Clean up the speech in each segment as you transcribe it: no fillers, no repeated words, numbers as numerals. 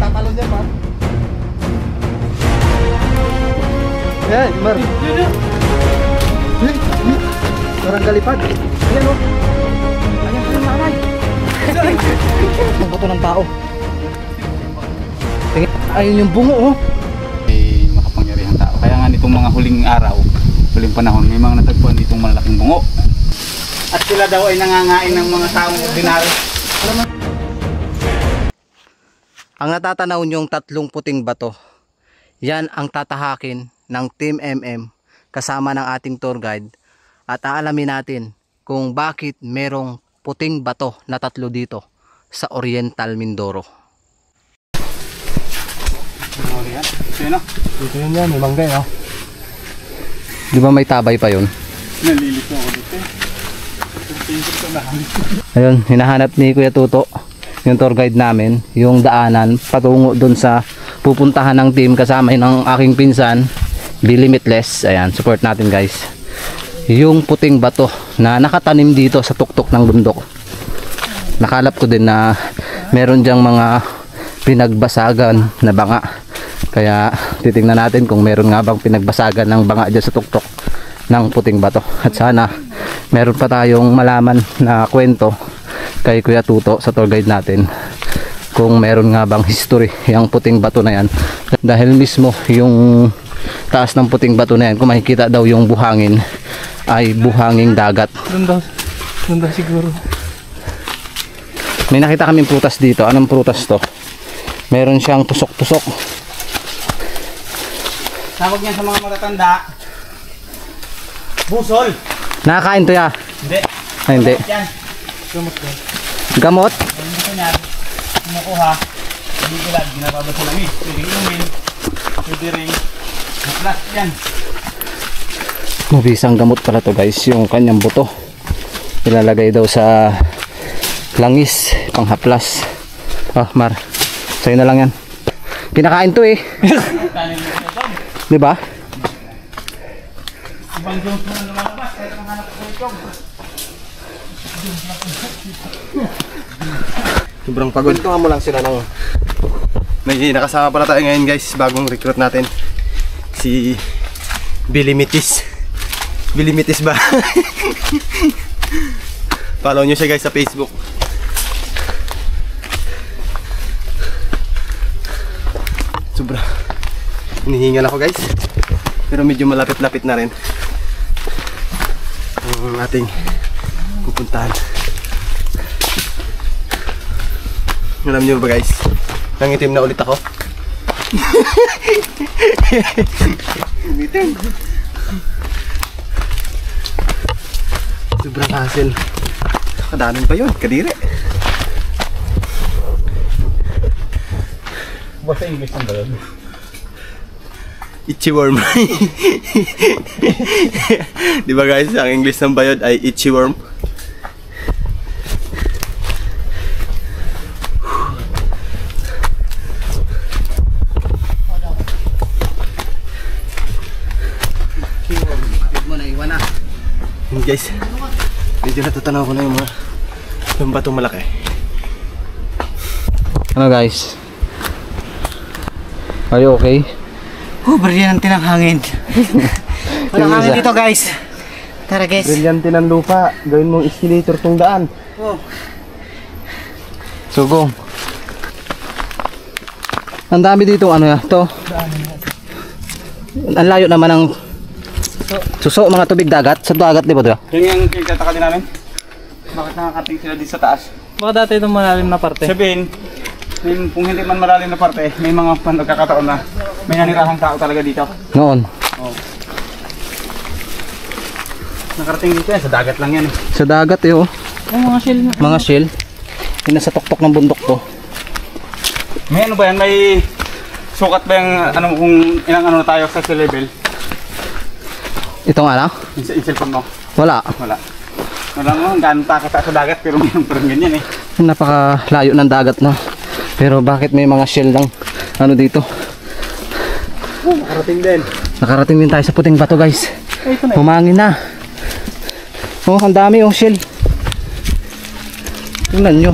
Tatalon niya pa. Yan, Mar. Parang galipad. Ayan o. Ayan ka ng nanay. Ang bato ng tao. Ayun yung bungo oh. May makapangyarihang tao. Kaya nga nitong mga huling araw, huling panahon, may mga natagpuan ditong malalaking bungo. At sila daw ay nangangain ng mga taong ordinaryo. Ang natatanaw niyong tatlong puting bato, yan ang tatahakin ng Team MM kasama ng ating tour guide. At aalamin natin kung bakit merong puting bato na tatlo dito sa Oriental Mindoro. Dito yun yan, may manggay oh. Di ba may tabay pa yun? Nalilito ako dito. Ayun, hinahanap ni Kuya Tuto, yung tour guide namin, yung daanan patungo dun sa pupuntahan ng team kasama ng aking pinsan, Be Limitless. Ayan, support natin guys. Yung puting bato na nakatanim dito sa tuktok ng bundok. Nakalap ko din na meron dyang mga pinagbasagan na banga. Kaya titingnan natin kung meron nga bang pinagbasagan ng banga dyan sa tuktok ng puting bato. At sana meron pa tayong malaman na kwento kay Kuya Tuto sa tour guide natin kung meron nga bang history yung puting bato na yan. Dahil mismo yung taas ng puting bato na yan, kung makikita daw yung buhangin, ay buhanging dagat. Doon daw siguro. May nakita kaming prutas dito. Anong prutas to? Meron siyang tusok-tusok. Tawag niya sa mga matatanda, busol. Nakakain to ya? Hindi. Ay, hindi. Yan. Gamot? Gusto niya, kumukuha, hindi kilad, ginapabas sa langis. Pwede inumin, pwede rin, haplas yan. Mabisang gamot pala to guys, yung kanyang buto. Ilalagay daw sa langis, panghaplas. Ah, Mar, sa'yo na lang yan. Kinakain to eh. Diba? Ibang Jones mo na lumalabas, kahit nanganap ko ito. Sobrang pagod. Tuhan mo lang sila ng... May nakasama pala tayo ngayon guys, bagong recruit natin. Si Billy Mitis. Billy Mitis ba? Follow nyo siya guys sa Facebook. Sobra hinihingal ako guys. Pero medyo malapit-lapit na rin ang ating pupuntahan. Alam nyo ba guys, nangitim na ulit ako. Sobrang hassle. Kadanan pa yun, kadiri. What's the English ng balon? Itchy worm. Diba guys, ang English ng bayod ay itchy worm. Guys, medyo natutanaw ko na yung batong malaki. Ano guys? Are you okay? Brilyante ng hangin. Walang hangin dito guys. Tara guys. Brilyante ng lupa. Gawin mong escalator tong daan. Oh. Sugong. Ang dami dito ano ya, to. Ang layo naman ng suso, mga tubig dagat. Sa dagat, di ba ito? Yun yung kinagtataka din namin. Bakit nakakating sila dito sa taas? Baka dati itong malalim na parte. Sabihin, kung hindi man malalim na parte, may mga pagkakataon na may nanirahang tao talaga dito. Noon. Oh. Nakarating dito yan, sa dagat lang yan eh. Sa dagat eh oh. Mga shell na. Mga shell. Yung nasa tuktok ng bundok to. May ano ba yan? May sukat ba yung ano, kung ilang ano na tayo sa sea level? Itong ano? Yung cellphone mo? Wala. Wala. Wala mo, hanggang takata sa dagat pero mayroon pa rin ganyan eh. Napakalayo ng dagat na. Pero bakit may mga shell lang ano dito? Nakarating din. Nakarating din tayo sa puting bato guys. Ito na. Humangin na. Oh, ang dami yung shell. Tingnan nyo.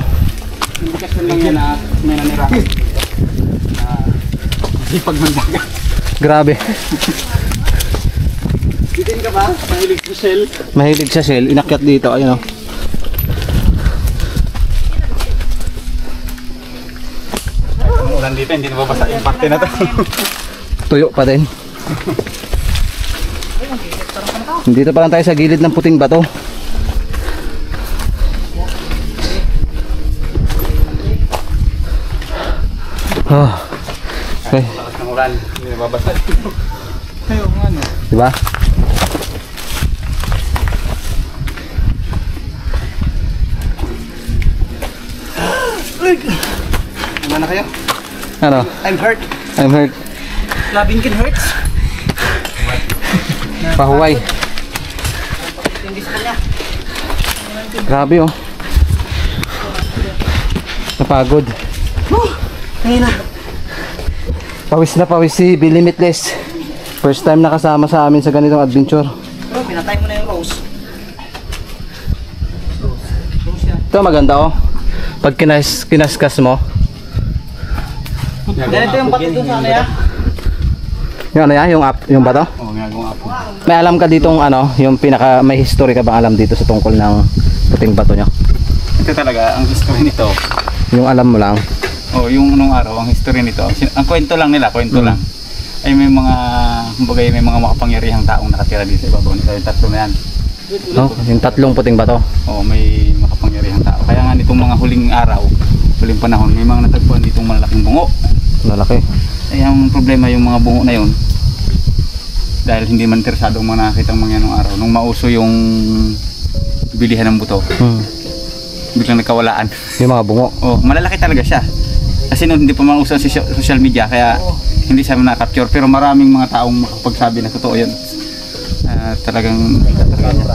Indikasyon lang yan na may nanirahan. Sipag mandagat. Grabe. Bitin ka ba? Mahilig sa shell. Mahilig sa shell. Inakyat dito. Ayun o. Ulan dito, hindi nababasa yung parte na to. Tuyo pa din. Dito pa lang tayo sa gilid ng puting bato. Oh. Okay. Lakas ng ulan, hindi nababasa. Ayaw nga no. Diba? Ano na kayo? Ano? I'm hurt. I'm hurt. Labingkin hurts. Pahuway. Grabe oh. Napagod. Ngayon na. Pawis na pawis si Bilimitless. First time nakasama sa amin sa ganitong adventure. Bro, pinatay mo na yung rose. Ito maganda oh. Pag kinaskas mo. Ganito yung pati doon sa ano ya? Yung ano yan? Yung bato? Oo, gagawin ako. May alam ka ditong ano, yung may history ka bang alam dito sa tungkol ng puting bato nyo? Ito talaga, ang history nito. Yung alam mo lang. Oh, yung nung araw, ang history nito. Ang kwento lang nila, kwento lang. Ay may mga, kumbaga may mga makapangyarihang taong nakatira dito sa ibabaw nito. Yung tatlo na yan. No? Yung tatlong puting bato. Oo, may makapangyarihang tao. Kaya nga nitong mga huling araw, huling panahon, may mga natagpuan ditong malalaking bungo. Malaki. Ay ang problema yung mga bungo na yun, dahil hindi man interesado ang mga nakakita mga nung araw. Nung mauso yung bilihan ng buto, biglang nagkawalaan. Yung mga bungo. Oh, malalaki talaga siya. Kasi noon hindi pa man uso ang social media, kaya hindi siya na-capture. Pero maraming mga taong makapagsabi na totoo yun. Talagang talaga niya.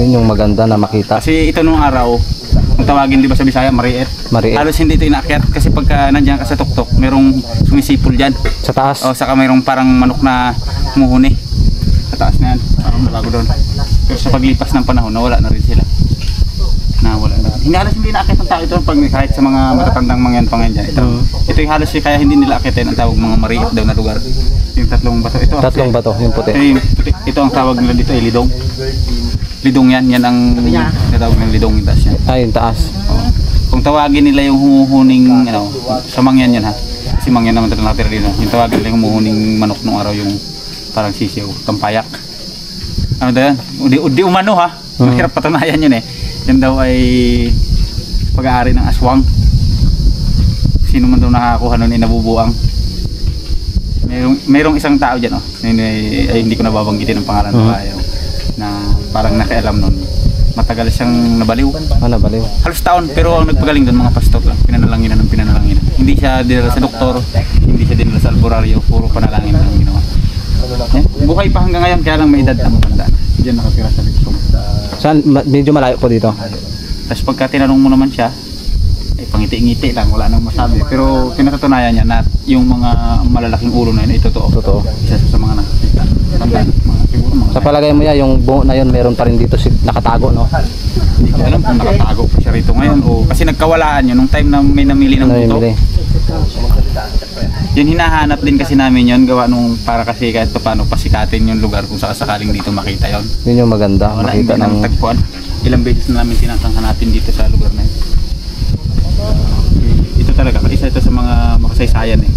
Yun yung maganda na makita. Kasi ito nung araw, kung tawagin di ba sa Bisaya, mariit. Mariit. Halos hindi ito inaakyat kasi pagka nandiyan ka sa tuktok, merong sumisipol dyan. Sa taas. O saka mayroong parang manok na humuhuni. Sa taas na yan, parang bago doon. Pero sa paglipas ng panahon, nawala na rin sila. Nawala na. Hindi halos hindi inaakyat ng tao ito pag kahit sa mga matatandang mga yan pangalan dyan. Ito yung halos kaya hindi nila akyatin ang tawag mga mariit daw na lugar. Yung tatlong bato. Ito, Tatlong bato, yung puti. ito ang tawag nila dito ay lidong. Lidong yan ang natawag ng lidong yung taas yan. Ay, yung taas. Kung tawagin nila yung humuhuning ano, sa mangyan yan ha. Kasi mangyan naman talaga nakatira dito. Yung tawagin nila yung humuhuning manok nung araw yung parang sisiw, tampayak. Ano daw yan? Udi umano ha. Mahirap patunayan yun eh. Yan daw ay pag-aari ng aswang. Sino man daw nakakuha nun ay nabubuang. Mayroong isang tao dyan oh. Ay hindi ko nababanggitin ang pangalan ng bayo. Na parang nakialam nun. Matagal siyang nabaliw. Ano, baliw? Halos taon, pero ang nagpagaling doon mga pastor lang. Pinanalanginan ng pinanalanginan. Hindi siya dinala sa doktor, hindi siya dinala sa albularyo, puro panalangin lang ginawa. Buhay pa hanggang ngayon, kaya lang may edad na matanda. Diyan nakatira sa Lipsong. Saan? Medyo malayo po dito. Tapos pagka tinanong mo naman siya, ay pangiti-ngiti lang, wala nang masabi. Pero pinakatunayan niya na yung mga malalaking ulo na yun, ay totoo. Totoo. Isa sa mga nakakita. Tandaan, siguro mga Sa palagay mo yan, yung bungo na yun, meron pa rin dito nakatago, no? hindi ko alam kung nakatago pa siya rito ngayon o kasi nagkawalaan yun nung time na may namili ng buto. Namimili. Yun hinahanap din kasi namin yun gawa nung para kasi kahit paano pasikatin yung lugar kung sakaling dito makita yun. Yun yung maganda, Wala, makita hindi ng... ng tagpuan. Ilang beses na namin tinatanghanapin dito sa lugar na yun. Ito talaga, isa ito sa mga makasaysayan eh.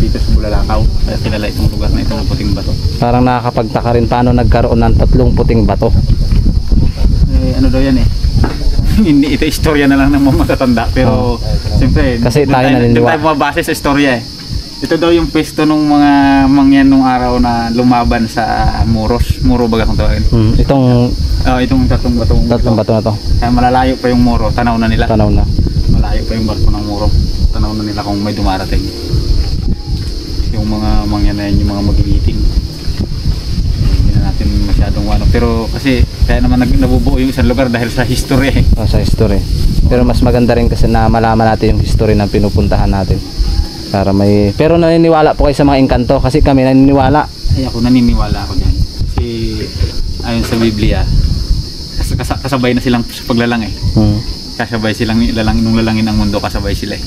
Dito sa Bulalakaw, kaya kilala itong lugar na ito ng puting bato. Parang nakakapagtaka rin paano nagkaroon ng tatlong puting bato. Ano daw yan eh. Hindi ito istorya na lang ng mga matatanda pero siyempre Kasi tayo naniniwala. doon tayo bumabase sa istorya eh. Ito daw yung pwesto ng mga mangyan nung araw na lumaban sa Muros. Muro baga kung tawagin. Itong Itong tatlong batong tatlong bato na to, kaya malalayo pa yung Muro, tanaw na nila. tanaw na. Malayo pa yung barko ng Muro. Tanaw na nila kung may dumarating. Yung mga mangyan na yun, yung mga magigiting. Hindi na natin masyadong wano. Pero kasi kaya naman nabubuo yung isang lugar dahil sa history eh. Sa history. Pero mas maganda rin kasi na malaman natin yung history ng pinupuntahan natin. Para may... Pero naniniwala po kayo sa mga engkanto kasi kami naniniwala. Ay ako naniniwala ako dyan. Kasi ayon sa Biblia, kasabay na silang sa paglalang eh. kasabay silang nung lalangin ang mundo, kasabay sila eh.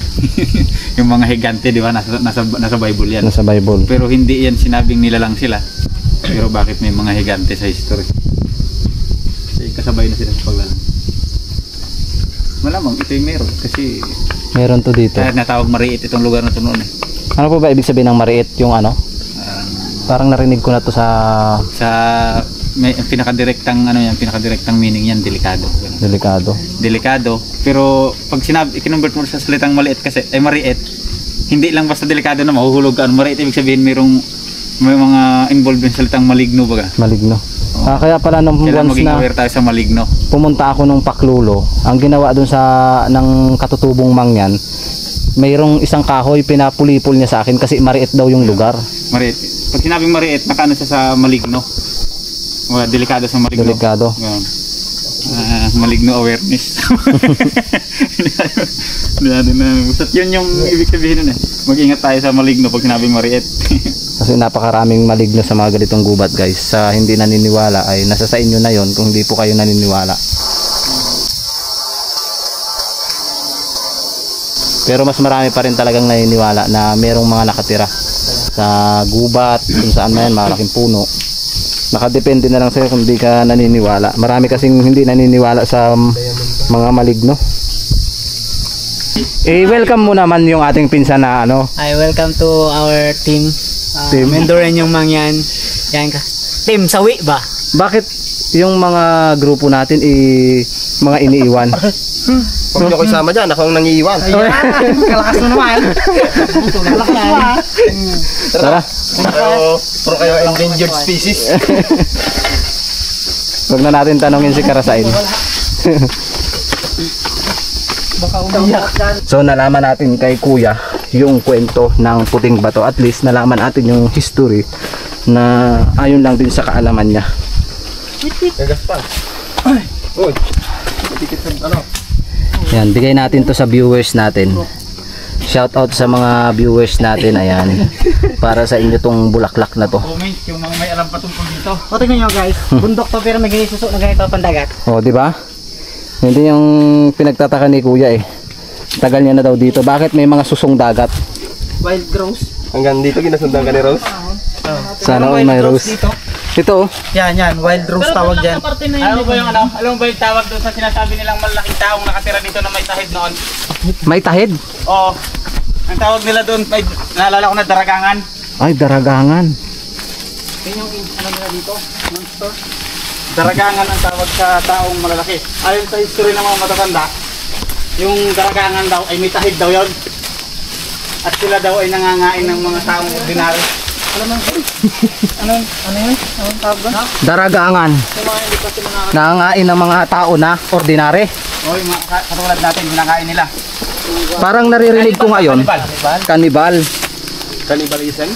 Yung mga higante, di ba? Nasa Bible yan. Nasa Bible. Pero hindi yan sinabing nilalang sila. Pero bakit may mga higante sa history? Kasi kasabay na sila sa paglalang. Malamang ito yung meron kasi Meron to dito. kaya natawag Mariit itong lugar na ito noon eh. Ano po ba ibig sabihin ng mariit? Yung ano? Parang narinig ko na to sa Sa may pinakadirektang ano yan, pinakadirektang meaning yan, delikado. Ganun. delikado. Delikado, pero pag sinabi i-convert mo sa salitang maliit kasi ay mariit, hindi lang basta delikado na mahuhulog ka. Mariit ibig sabihin may mga involved sa salitang maligno baga. Maligno. Kaya pala nung Kailangan once maging na aware tayo sa maligno. pumunta ako nung Paklulo, ang ginawa dun sa ng katutubong mangyan, mayroong isang kahoy pinapulipol niya sa akin kasi mariit daw yung lugar. Mariit. Pag sinabing mariit, nakaano siya sa maligno. Wala, delikado sa maligno. Delikado. Ganun. Maligno awareness. Basta yun yung ibig sabihin nun eh. Mag-ingat tayo sa maligno pag sinabing mariit. Kasi napakaraming maligno sa mga ganitong gubat guys. Sa hindi naniniwala ay nasa sa inyo na yon kung hindi po kayo naniniwala. Pero mas marami pa rin talagang naniniwala na merong mga nakatira sa gubat, kung saan man yan, malaking puno. Nakadepende na lang sa'yo kung hindi ka naniniwala. Marami kasing hindi naniniwala sa mga maligno. Welcome mo naman yung ating pinsan na ano. Hi, welcome to our team. Team? Mendoran yung mangyan. Yan ka. Team Sawi ba? Bakit yung mga grupo natin mga iniiwan? Huwag niyo ko isama dyan, ako ang nangiiwan. Kalakas mo naman. Tara. Pero kayo endangered species. Huwag na natin tanongin si Karasain. So nalaman natin kay Kuya yung kwento ng puting bato. At least nalaman natin yung history na ayon lang din sa kaalaman niya. Gagas pa. Uy. Dikit sa ano. Yan, bigay natin to sa viewers natin. Shout out sa mga viewers natin, ayan. Para sa inyo tong bulaklak na to. Comment yung mga may alam patungkol dito. O tingnan nyo guys. Bundok to pero may ginisuso na ganito pandagat. Oh, di ba? Hindi yung pinagtataka ni Kuya eh. Tagal niya na daw dito. Bakit may mga susong dagat? Wild rose. Hanggang dito ginasundan ka ni Rose. Sana all may rose. Ito, Yan, wild rose tawag dyan. Alam mo ba yung ano? Alam mo ba yung tawag doon sa sinasabi nilang malaking taong nakatira dito na may tahid noon? may tahid. Oo. Ang tawag nila doon, may naalala ko na daragangan. Ay, daragangan. Yun yung ano nila dito, monster. Daragangan ang tawag sa taong malalaki. Ayon sa history ng mga matatanda, yung daragangan daw ay may tahid daw yon. At sila daw ay nangangain ng mga taong ordinary. Ano yun? Anong tawag doon? Daragangan. Yung mga hindi pa sila nakakain. Nangangain ng mga tao na ordinary. O yung mga katulad natin, kinakain nila. Parang naririnig ko ngayon. Kanibal. Kanibal. Cannibalism.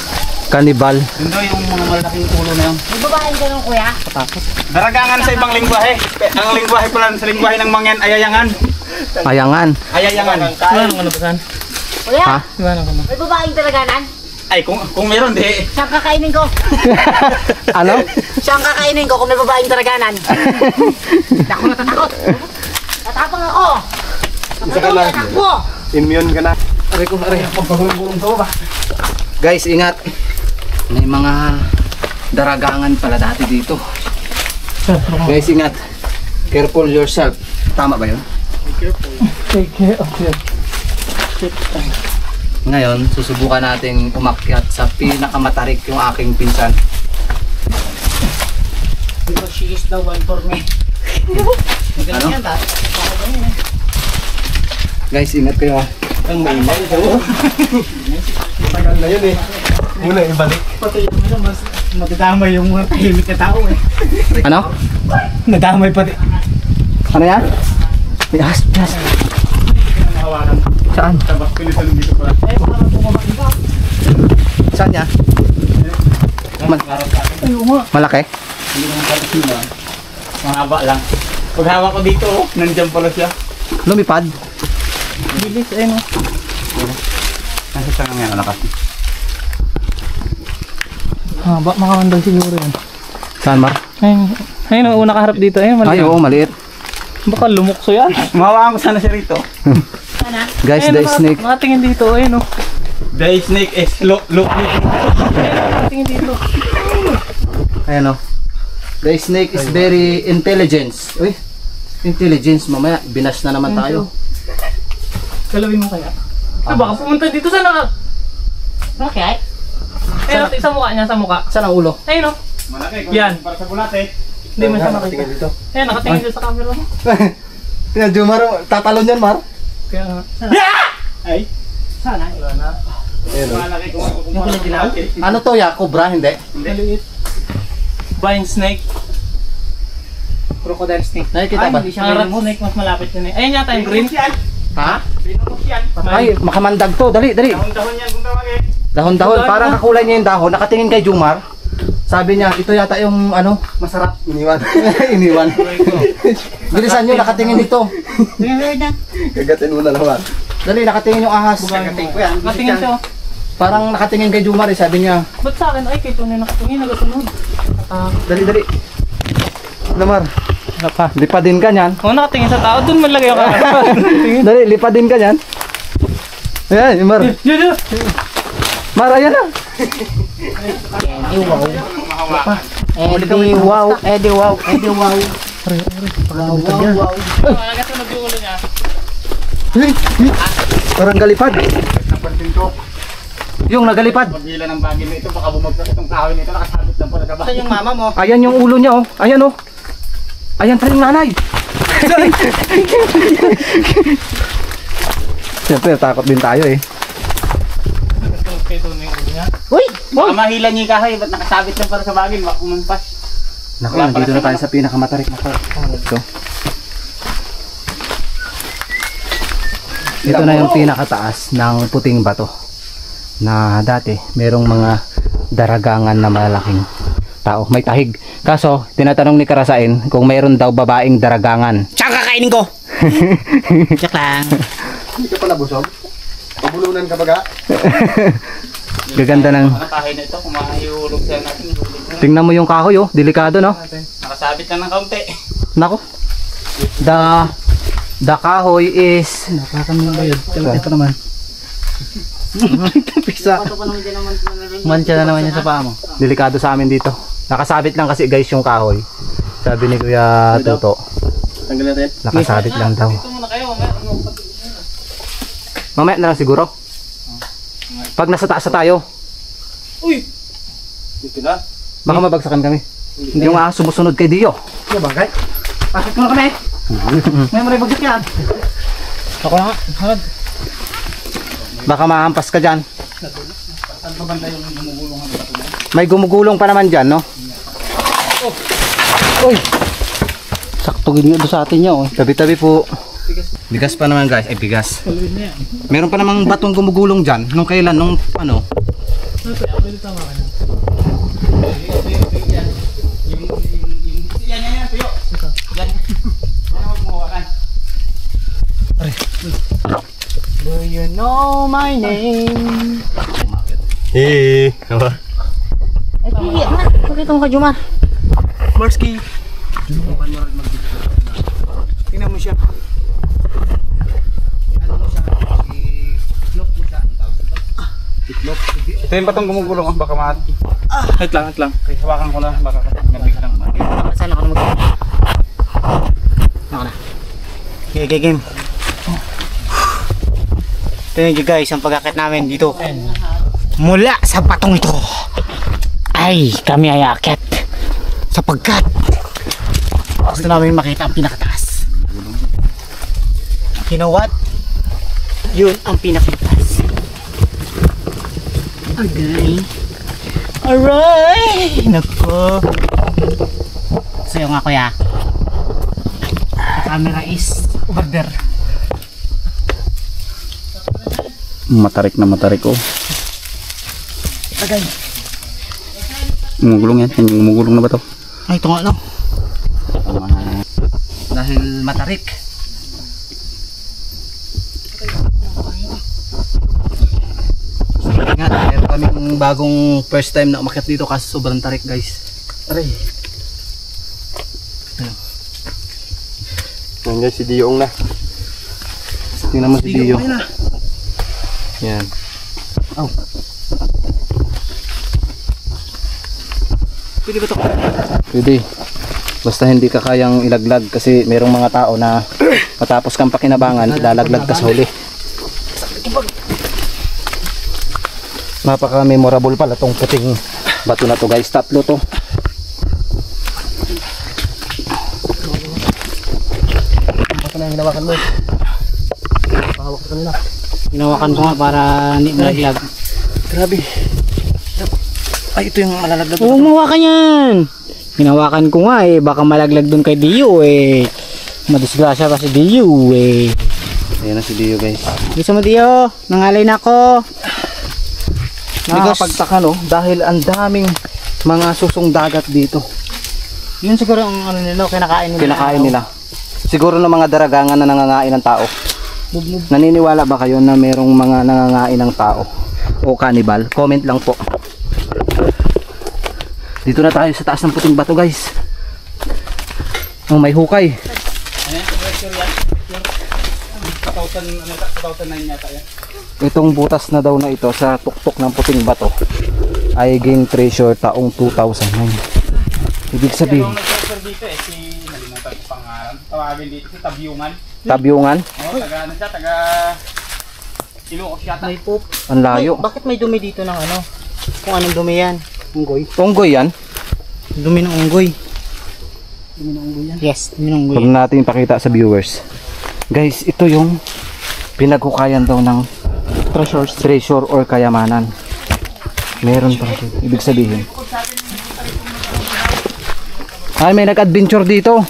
Kanibal. Yun daw yung mga malalaking ulo na yun. May babaeng ganun kuya? Daragangan sa ibang lingwahe. Ang lingwahe pala sa lingwahe ng mangyan, ayayangan. Ayangan. Ayayangan. Ano ba saan? Kuya, Ha? may babaeng talaganan? Ay, kung meron, di. Siyang kakainin ko. Ano? Siyang kakainin ko kung may babaeng talaganan. Ako natatakot. Tatapang ako. Isa ka lang. Takbo. Immune ka na. Aray ko, aray. Guys, ingat. May mga daragangan pala dati dito. Guys, ingat. Careful yourself. Tama ba yun? Take care of your Ngayon, susubukan nating umakyat sa pinakamatarik yung aking pinsan. Because she is the one for me. Ano? Guys, ingat kayo ha. Ang maingay. Tagal na yun eh. Muna ibalik. Pati yung ano, mas madadamay yung mga tahimik na tao eh. Ano? Nadamay pati. Ano yan? Yes, yes. Saan? Saan niya? Malaki? Mahaba lang. Pag hawak ko dito, nandiyan pala siya. Lumipad? Bilis, ayun o. Nasa sa nga lakas. haba, makakandang siguro yun. Saan, Mar? Ayun, ayun, una kaharap dito. Ayun, mali. Ay, oo, maliit. Baka lumukso yan. Mahawakan ko sana siya rito. Guys, the snake. Nakatingin dito, ayun o. The snake is look. Nakatingin dito. Ayan o. The snake is very intelligence. Uy, intelligence. Mamaya, binas na naman tayo. Galawin mo kaya. Ay, baka pumunta dito sa naka... Okay. Ayun, sa mukha niya, sa mukha. Saan ang ulo? Ayun o. Malaki. Yan. Para sa bulate. Hindi mo siya makita. Tingnan dito. Ayun, nakatingin dito sa camera mo. Tingnan, Jumar, tatalon yan, Mar. Kaya nga. Ay. Sana. Wala na. Malaki kung Ano to ya? Cobra? Hindi. Maliit. Vine snake. Crocodile snake. Nakikita ba? Hindi siya Ang rat venomous. snake mas malapit yun eh. Ayun yata yung green. Ha? Binukos yan. Ay, makamandag to. Dali, dali. Dahon-dahon yan kung tawagin. Dahon-dahon. Parang kakulay niya yung dahon. Nakatingin kay Jumar. Sabi niya, ito yata yung ano, masarap. Iniwan. Iniwan. Bilisan nyo, nakatingin dito. Kagatin mo na naman. Dali, nakatingin yung ahas. Kagatin ko yan. Nakatingin siya. Parang nakatingin kay Jumar eh. Sabi niya, Ba't sa akin? Ay, kay Tony nakatingin, nagasunod. dali, dali. Lamar. Lipadin ka niyan. Kung nakatingin sa tao, dun man lagay ako. Dali, lipadin ka niyan. Ayan, Mar. Yun. Mar, ayan na. Eddie wow. Eddie wow. Eddie wow. Wow, wow, wow. Nagasunod yung ulo niya. Hey, hey. Parang galipad. Napansin ko. Yung nagalipad. Pagila ng bagay na ito, baka bumagsak itong kahoy nito. Nakasabit lang pala sa Saan yung mama mo? Ayan yung ulo niya oh. Ayan oh. Ayan tayo yung nanay. Siyempre takot din tayo eh. Nagasunod kay Tony yung ulo niya. Uy! Baka mahila niya yung kahoy, ba't nakasabit lang pala sa bagay, baka kumampas. Naku, nandito na tayo sa pinakamatarik na part. So, ito na yung pinakataas ng puting bato. Na dati, merong mga daragangan na malalaking tao. May tahig. Kaso, tinatanong ni Karasain kung mayroon daw babaeng daragangan. Tsaka kakainin ko! Check lang. Hindi ka pala busog? Pabulunan ka baga? Gaganda ng... Mga kahoy na ito, kung mahihulog sa'yo natin, ihulog mo. Tingnan mo yung kahoy oh. Delikado no? Nakasabit lang ng kaunti. Nako. The kahoy is... Nakakaming ba yun? Kalaki pa naman. Pisa. Mancha na naman yan sa paa mo. Delikado sa amin dito. Nakasabit lang kasi guys yung kahoy. Sabi ni Kuya Toto. Tanggal natin. Nakasabit lang daw. Ito muna kayo, mamaya. Mamaya na lang siguro. Pag nasa taas na tayo, Uy! Dito na. baka mabagsakan kami. Yung ahas sumusunod kay Dio. Ano bagay? Pasok mo na kami. May maray bagsak yan. Ako na nga. Harad. Baka mahampas ka dyan. May gumugulong pa naman dyan, no? Uy! Sakto ganyan doon sa atin nyo. Tabi-tabi po. Bigas pa naman guys. Ay, bigas. Kaluin na yan. Meron pa namang batong gumugulong dyan. Nung kailan? Nung ano? Ano to? Ako dito tama ka na. Yan, tuyo. Yan. Yan ang magmuhawakan. Do you know my name? Hey. Apa? Ay, pili nga. Pakita mo ka, Jumar. Marsky. Tingnan mo siya. Ito yung batong gumugulong, baka mati. Wait lang. Okay, hawakan ko lang, baka nabig lang. Saan ako na mag- Ako na. Okay, game. Tingnan nyo guys, ang pagkakit namin dito. Mula sa batong ito ay kami ay aakyat sapagkat gusto namin makita ang pinakataas. You know what? Yun ang pinakataas. Okay. Alright! Nako. Sa'yo nga kuya. The camera is order. Matarik na matarik oh. Agay. Gumugulong yan, yung gumugulong na ba to? Ay, ito nga lang. Dahil matarik. Nga, meron kaming bagong first time na umakyat dito kasi sobrang tarik guys. Aray. Yan guys, si Diong na. Tingnan mo si Dio. Yan. Pwede ba ito? Pwede. Basta hindi ka kayang ilaglag kasi merong mga tao na matapos kang pakinabangan, ilalaglag ka sa huli. Napaka-memorable pala tong puting bato na to guys. 3 to. Baka na yung hinawakan mo. Pahawak ka kanila. Ginawakan ko nga para hindi malaglag. Grabe. Ay, ito yung malalaglag. Huwag mawakan yan! Ginawakan ko nga eh, baka malaglag dun kay Dio eh. Madisgrasya pa si Dio eh. Ayan na si Dio guys. Gusto mo Dio? Nangalay na ako. Nakakapagtaka no, dahil ang daming mga susong dagat dito. Yun siguro ang ano nila, kinakain nila. Kinakain nila. Siguro ng mga daragangan na nangangain ng tao. Naniniwala ba kayo na merong mga nangangain ng tao o cannibal? Comment lang po. Dito na tayo sa taas ng puting bato guys. Oh, may hukay. Itong butas na daw na ito sa tuktok ng puting bato ay game treasure taong 2009. Ibig sabihin dito eh, si nalimutan ko pangalan. Tawagin dito si Tabyungan. Tabyungan. Oh, taga ano siya, taga Ilocos yata. May poop. Ang layo. Bakit may dumi dito ng ano? Kung anong dumi yan? Unggoy. Unggoy yan. Dumi ng unggoy. Dumi ng unggoy yan? Yes, dumi ng unggoy. Huwag natin ipakita sa viewers. Guys, ito yung pinaghukayan daw ng treasure or kayamanan. Meron pa ito. Ibig sabihin. Ay, may nag-adventure dito.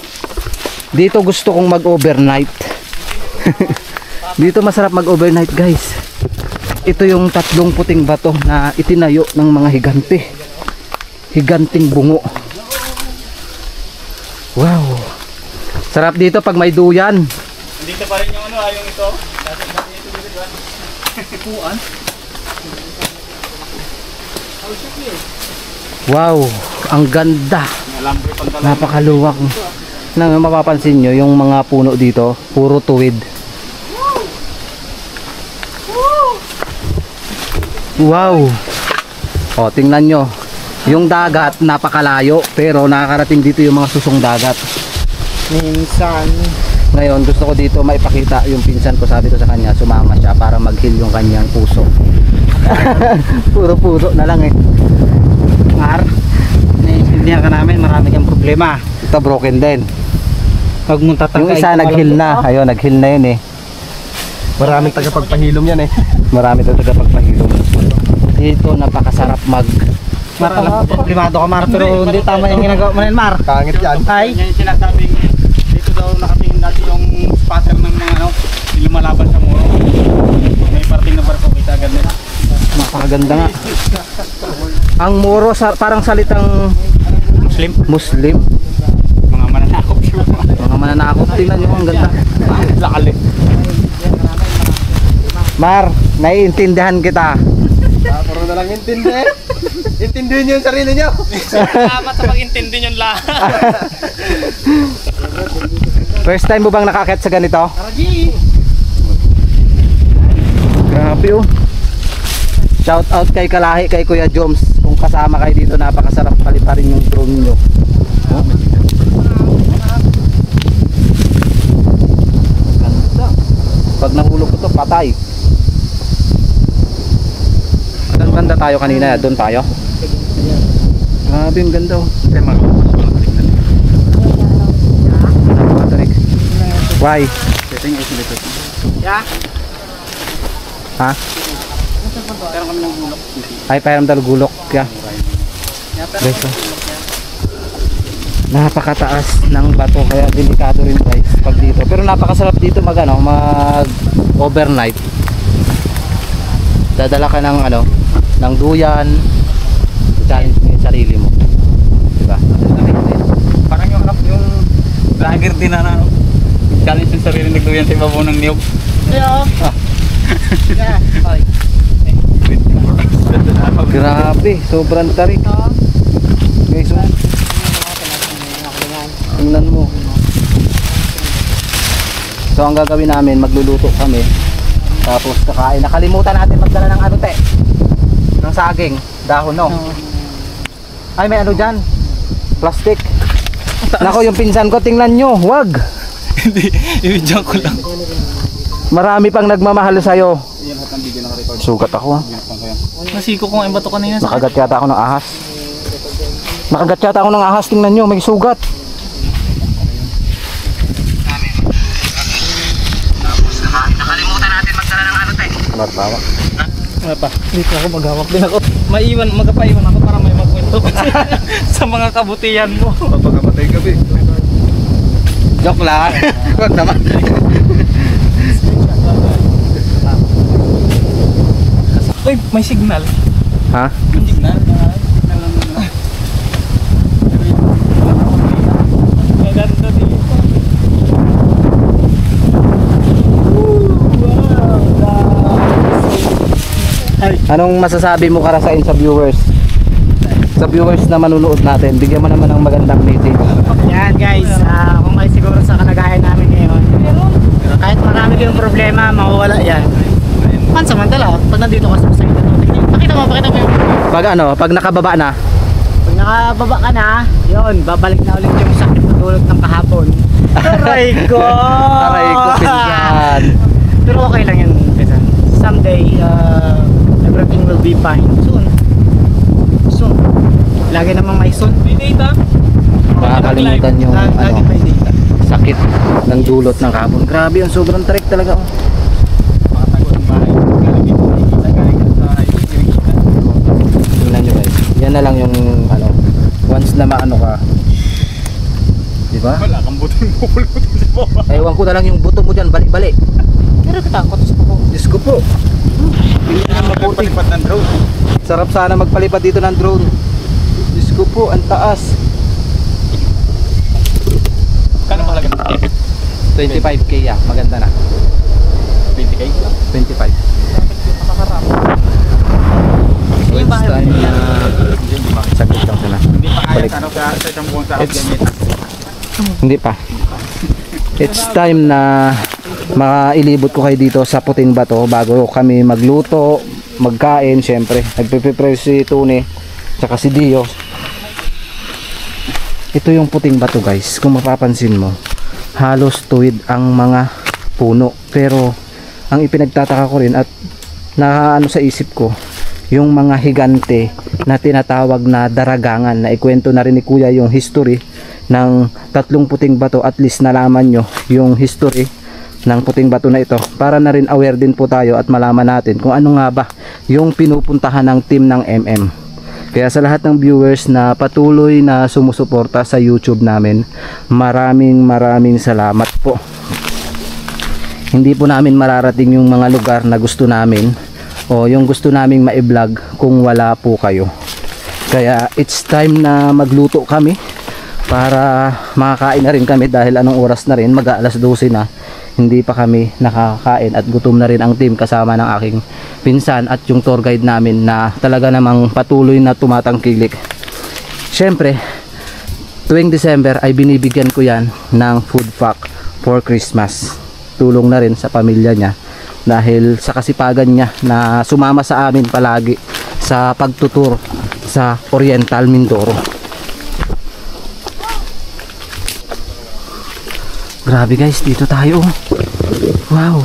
Dito gusto kong mag-overnight. Dito masarap mag-overnight guys. Ito yung 3 puting bato na itinayo ng mga higante. Higanting bungo. Wow. Sarap dito pag may duyan. Dito pa rin yung ano, yung ito. Wow, ang ganda. Napakaluwak. Na mapapansin nyo, yung mga puno dito, puro tuwid. Wow. O, tingnan nyo. Yung dagat, napakalayo. Pero nakakarating dito yung mga susong dagat. Minsan. Ngayon, gusto ko dito maipakita yung pinsan ko. Sabi ko sa kanya, sumama siya para mag-heal yung kanyang puso. Puro-puro na lang eh. Mar, naiintindihan ka namin, marami kang problema. Ito broken din. Pag mong tatangkay. Yung isa nag-heal na. Ayun, nag-heal na yun eh. Maraming tagapagpahilom yan eh. Marami ito tagapagpahilom. Dito napakasarap mag... Mar, alam ko, problemado ka Mar, pero hindi tama yung ginagawa mo na yun Mar. Pangit yan. Ay, Yan yung sinasabing dito daw nakatingin dati yung spotter ng mga ano, yung lumalaban sa muro. May parting na barko kita agad nila. Napakaganda nga. Ang muro parang salitang Muslim. Mga mananakop yun. Mga mananakop. Tingnan nyo ang ganda. Lakali. Mar, naiintindihan kita. Puro na lang intindi. Intindihin nyo yung sarili nyo. Salamat sa pag-intindi nyo lahat. First time mo bang nakakit sa ganito? Grabe oh. Shout out kay Kalahi, kay Kuya Joms. Kung kasama kayo dito, napakasarap paliparin yung drone nyo. Oh. Ganda. Pag nahulog ko to, patay. Saan banda tayo kanina? Doon tayo? Grabe yung ganda oh. Why? yeah. Ha? Ay, pairam dalugulok. Yeah. Guys, oh. Napakataas ng bato kaya delikado rin guys pag dito. Pero napakasarap dito mag overnight. Dadala ka ng ng duyan. Challenge mo yung sarili mo. Diba? Parang yung vlogger din na ano. Challenge yung sarili nagduyan sa ibabaw ng niyog. Grabe, sobrang tarik. Guys, oh. Tingnan mo. So ang gagawin namin, magluluto kami. Tapos kakain. Nakalimutan natin magdala ng ano te? Ng saging, dahon no. Ay may ano dyan? Plastic. Nako yung pinsan ko, tingnan nyo, wag. Hindi, i-video ko lang. Marami pang nagmamahal sa'yo. Sugat ako ha. Nasiko ko nga yung bato kanina. Nakagat yata ako ng ahas. Nakagat yata ako ng ahas, tingnan nyo, may sugat. Nakalimutan natin magdala ng ano te? Marbawa. Wala pa, dito ako maghawak din ako. Magpapaiwan ako para may magkwento sa mga kabutihan mo. Papakamatay gabi. Joke lang. Wag naman. Uy, may signal. Ha? May signal. Maganda dito. Anong masasabi mo Karasain sa viewers? Sa viewers na manunood natin, bigyan mo naman ng magandang meeting. Yan guys, kung kayo siguro sa kalagayan namin ngayon, kahit marami kayong problema, mawawala yan. Pansamantala, pag nandito ka sa sakit na tubig, pakita mo yung Pag nakababa na, pag nakababa ka na, yun, babalik na ulit yung sakit na tulad ng kahapon. Aray ko! aray ko pinsan. Pero okay lang yan, pinsan. Someday, everything will be fine. Soon. Soon. Lagi namang may soon. May data. Makakalimutan yung Lagi may data. sakit ng dulot ng kahapon. Grabe yung sobrang tarik talaga. Oh. Tingnan nyo guys. Yan na lang yung once na maano ka. Diba? Wala kang buto yung pupulot sa baba. Ewan ko na lang yung buto mo dyan, balik-balik. Pero katakot sa po. Diyos ko po. Hindi na mabuti. Palipad ng drone. Sarap sana magpalipad dito ng drone. Diyos ko po, ang taas. Kano mahalaga ng 25k ya, maganda na. 20k? 25. So it's time na saglit lang sana. Hindi pa kaya Balik. sa isang buong sa gamit. Hindi pa. It's time na makailibot ko kayo dito sa puting bato bago kami magluto, magkain. Syempre, nagpe-prepare si Tune tsaka si Dio. Ito yung puting bato guys. Kung mapapansin mo, halos tuwid ang mga puno. Pero ang ipinagtataka ko rin at naano sa isip ko, yung mga higante na tinatawag na daragangan, na ikwento na rin ni Kuya yung history ng tatlong puting bato. At least nalaman nyo yung history ng puting bato na ito para na rin aware din po tayo at malaman natin kung ano nga ba yung pinupuntahan ng team ng MM. Kaya sa lahat ng viewers na patuloy na sumusuporta sa YouTube namin, maraming salamat po. Hindi po namin mararating yung mga lugar na gusto namin o yung gusto naming ma-vlog kung wala po kayo. Kaya it's time na magluto kami para makakain na rin kami dahil anong oras na rin, mag-aalas 12 na. Hindi pa kami nakakain at gutom na rin ang team kasama ng aking pinsan at yung tour guide namin na talaga namang patuloy na tumatangkilik. Syempre, tuwing December ay binibigyan ko yan ng food pack for Christmas. Tulong na rin sa pamilya niya dahil sa kasipagan niya na sumama sa amin palagi sa pagtutur sa Oriental Mindoro. Grabe guys, dito tayo. Wow,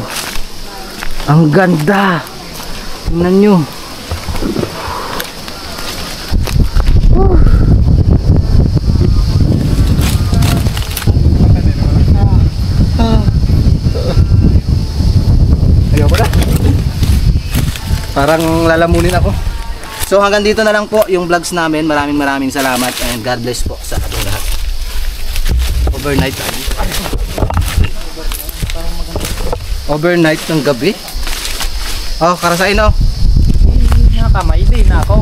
ang ganda. Tingnan nyo. Ayoko na. Parang lalamunin ako. So hanggang dito na lang po yung vlogs namin. Maraming salamat and God bless po sa ating lahat. Overnight tayo. Overnight ng gabi. Oh, Karasain oh. Nakakamay din na ako.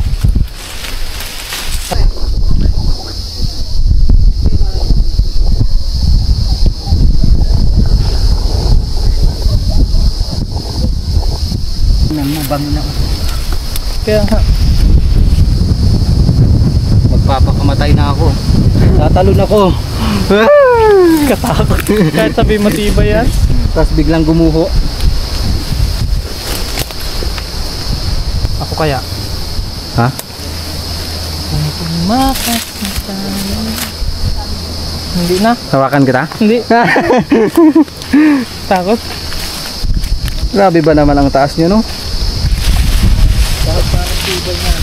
Namubang na. Kaya nga, Magpapakamatay na ako. Tatalon ako. katakot. Kahit sabi matibay yan. Tapos biglang gumuho. Ako kaya. Ha? Kung tumakas na tayo. Hindi na. Hawakan kita? Hindi. Takot. Grabe ba naman ang taas nyo, no? Takot parang tibay na.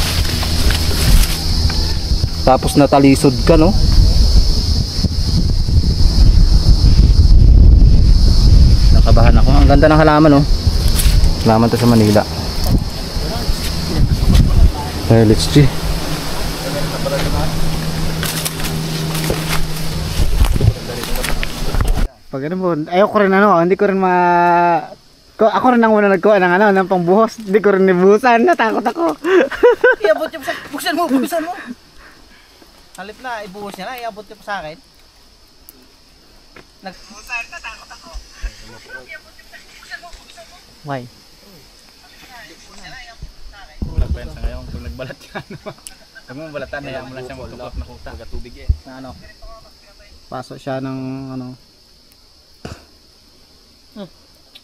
Tapos natalisod ka, no? Nakabahan ako. Ang ganda ng halaman, no? Halaman to sa Manila. Okay, let's see. Pag ano po, ayoko rin hindi ko rin ako rin ang una nagkuha ng pangbuhos. Hindi ko rin nibuhusan, natakot ako. Iabot yung buksan mo. Halip na, ibuhos niya na, iabot yung sa akin. Nagbuhusan, natakot ako. Why? Wala pa yan sa ngayon kung nagbalat yan. Huwag mo balatan, hayaan mo lang siyang matukot na kuta. Tubig eh. Na ano? Paso siya ng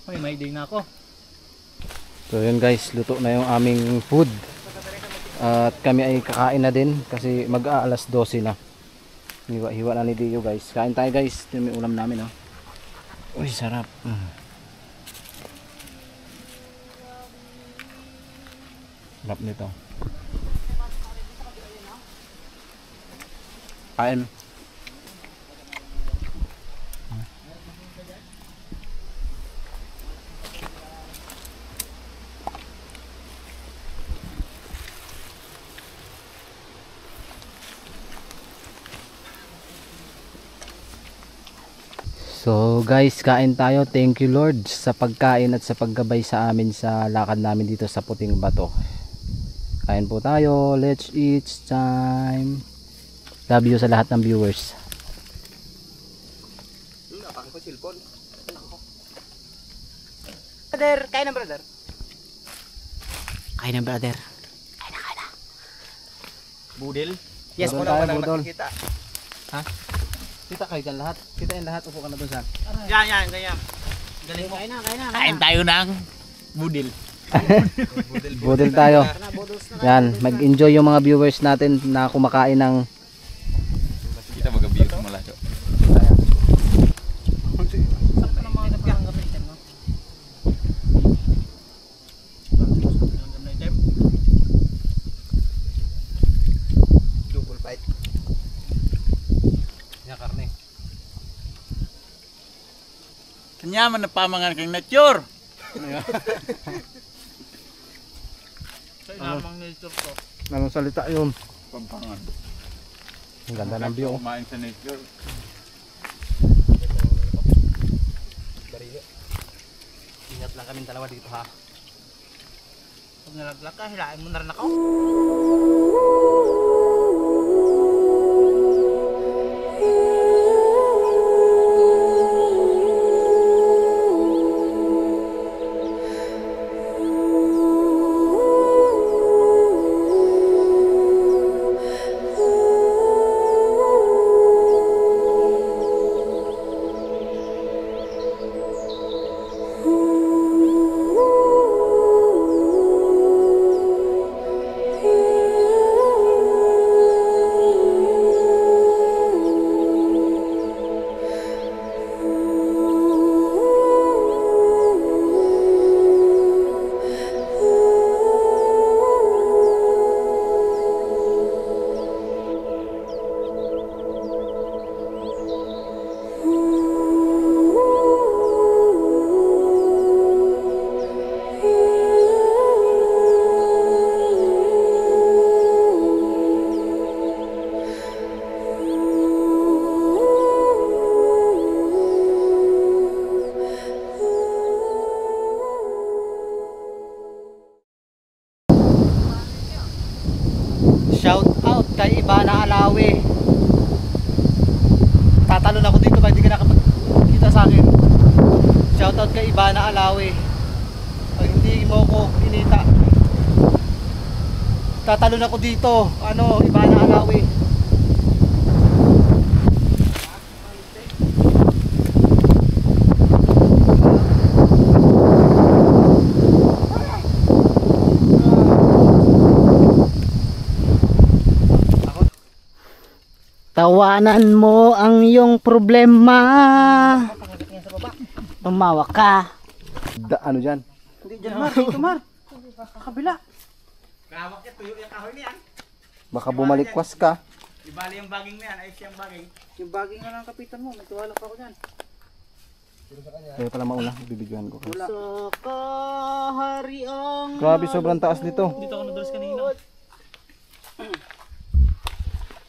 Ay, may day na ako. So yun guys, luto na yung aming food. At kami ay kakain na din kasi mag-aalas 12 na. Hiwa na ni Dio guys. Kain tayo guys. Ito yung ulam namin, oh. Uy, sarap. Sarap nito. Kain. So guys, kain tayo. Thank you Lord sa pagkain at sa paggabay sa amin sa lakad namin dito sa Puting Bato. Kain po tayo. Let's eat time. Love you sa lahat ng viewers. Brother, kain na brother. Kain na brother. Kain na. Budil. Yes, Budol wala tayo, pa budol. nakikita. Kita kayo dyan lahat. Kita yung lahat. Upo ka na doon sa. Yan, ganyan. Galing mo. Kain na. Kain tayo ng budil. Budol tayo. Yan. Mag-enjoy yung mga viewers natin na kumakain ng Kita mag-view sa malayo. Sakto ng mga gamitin mo. Double bite. yung karne. Kanyaman na pamangan kang nature. Sa inamang nature to. Anong salita yun? Pampangan. Ang ganda ng view. Kumain sa nature. Ingat lang kami dalawa dito ha. Pag nalaglag ka, hilain mo na rin ako. Shout out kay Ibana Alawi. Tatalon ako dito ba hindi ka nakapagkita sa akin. Shout out kay Ibana Alawi. Pag hindi mo ko pinita, tatalon ako dito. Ibana Alawi. Tawanan mo ang iyong problema. Tumawa ka. Ano dyan? Hindi dyan, Mar. Dito, Mar. Kabila. Baka bumalikwas ka. Ibali yung baging na yan. Ayos yung baging. Yung baging nga ng kapitan mo. Nagtiwala pa ako dyan. Kaya pala mauna, bibigyan ko. Sa kahariang Grabe, sobrang taas dito. Dito ako nadulas kanina.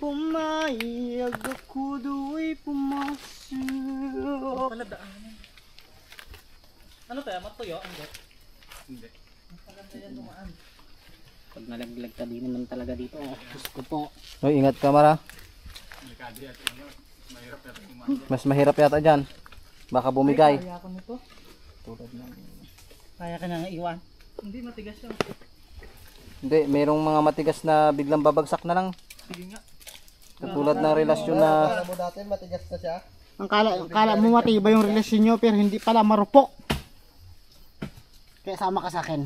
pumayag ako do'y pumasok. Pala daanan. Ano tayo? Matuyo? Hindi. Pag nalaglag ka din naman talaga dito. Diyos ko po. Hoy, ingat ka, Mara. Mas mahirap yata dyan. Baka bumigay. Kaya ko nito. Kaya ka na nga iwan. Hindi, matigas siya. Hindi, mayroong mga matigas na biglang babagsak na lang. Sige nga. Katulad ng relasyon na... Alam mo dati, matigas na siya. Ang kala mo matibay yung relasyon nyo pero hindi pala marupok. Kaya sama ka sa akin.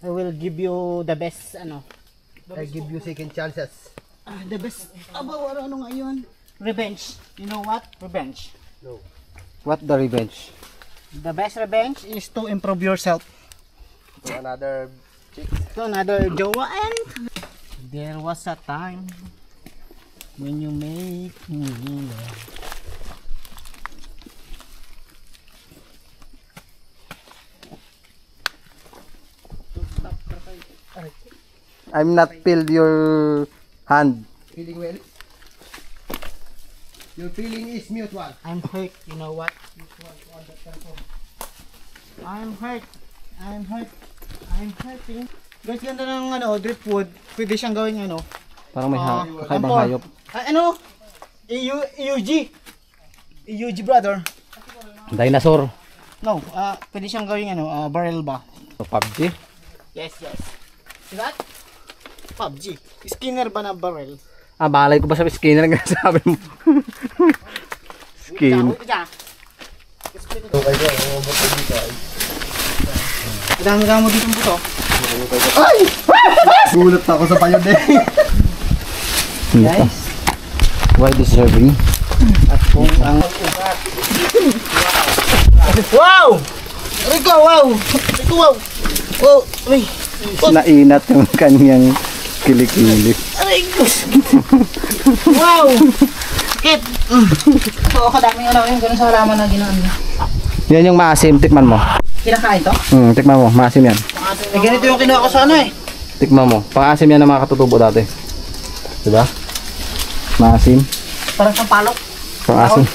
I will give you the best ano. I give you second chances. The best. Aba, ano nga yun? Revenge. You know what? Revenge. No. What the revenge? The best revenge is to improve yourself. So another chick. To another jowa and there was a time when you make me love. I'm not feel your hand. Feeling well? Your feeling is mutual. I'm hurt, you know what? I'm hurt. I'm hurt. I'm hurting. Guys, ganda ng ano, driftwood. Pwede siyang gawin ano. Parang may kakaibang ampon. hayop. Ano? EUG. EUG brother. Dinosaur. No, pwede siyang gawin ano, barrel ba? So, PUBG. Yes, yes. See that? PUBG. Skinner ba na barrel? Ah, balay ko ba sa skinner ang sabi mo? Skin. Wait ka. Okay ko, ba't dito ay? Dami mo dito ang buto. Ay! Gulat ako sa payod eh. Guys. Why deserving? At kung ang wow! Rico, wow! Rico, wow! Oh, uy! Nainat yung kanyang kilikili. Rico! Wow! Kit! Oo, kadaming ano yung ganun sa halaman na ginaan niya. Yan yung maasim, tikman mo. Kinakain to? Tikman mo, maasim yan. Eh, ganito yung kinuha ko sa ano eh. Tikman mo. Pang-asim yan ng mga katutubo dati. Diba? Maasim. Parang sampalok. Pang-asim.